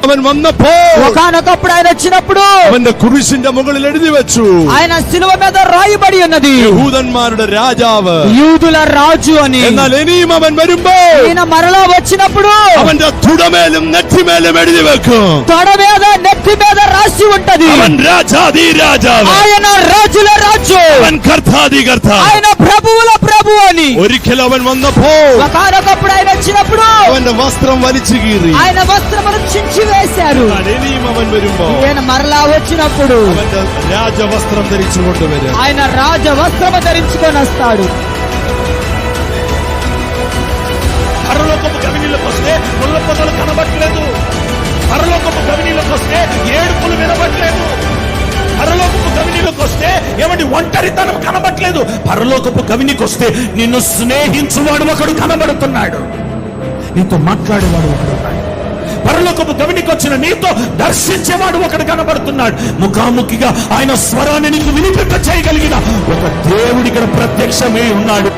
അവൻ വന്നപ്പോൾ ఒకానొకప్పుడు ఆయన వచ్చినప్పుడు അവന്റെ കുരിശിന്റെ മുകളിൽ എഴുതി വെച്ചു, ఆయన శిలువ మీద రాయబడి ఉన్నది യഹൂദന്മാരുടെ രാജാവ്. యూదుల రాజు అని. എന്നാൽ ഇനിയും അവൻ വരുമ്പോൾ ఈయన మరలా వచ్చినప్పుడు അവന്റെ തുടമേലും നെറ്റിമേലും എഴുതി വെക്കും, తొడ మీద నెత్తి మీద రాసి ఉంటది, അവൻ രാജാധി രാജാവ്, ఆయన రాజుల రాజు, അവൻ കർത്താധി കർത്താവ്. ఆయన ప్రభువుల ప్రభు అని. ഒരിക്കൽ അവൻ വന്നപ്പോൾ ఒకానొకప్పుడు ఆయన వచ్చినప్పుడు അവന്റെ വസ്ത്രം വലിച്ചു കീറി. ఆయన వస్త్రమును చించి వేశారు. എന്നാൽ ഇനിയും അവൻ വരുമ്പോൾ ఈయన మరలా వచ్చినప్పుడు അവന്റെ രാജവസ്ത്രം ധരിച്ചു കൊണ്ടുവരും. ఆయన రాజ వస్త్రము ధరించుకొని వస్తాడు. పరలోకపు గవినిలోకి వస్తే ముళ్ళ పొదలు కనబట్టలేదు, పరలోకపు గవినిలోకి వస్తే ఏడుపులు వినబట్టలేదు, పరలోకపు గవినిలోకి వస్తే ఏమంటే ఒంటరితనం కనబట్టలేదు. పరలోకపు గవినికి వస్తే నిన్ను స్నేహించువాడు ఒకడు కనబడుతున్నాడు, నీతో మాట్లాడేవాడు ఒకడు ఉన్నాడు. పరలోకపు గవినికి వచ్చిన నీతో దర్శించేవాడు ఒకడు కనబడుతున్నాడు. ముఖాముఖిగా ఆయన స్వరాన్ని నీకు వినిపింప చేయగలిగిన ఒక దేవుడి ఇక్కడ ప్రత్యక్షమే ఉన్నాడు.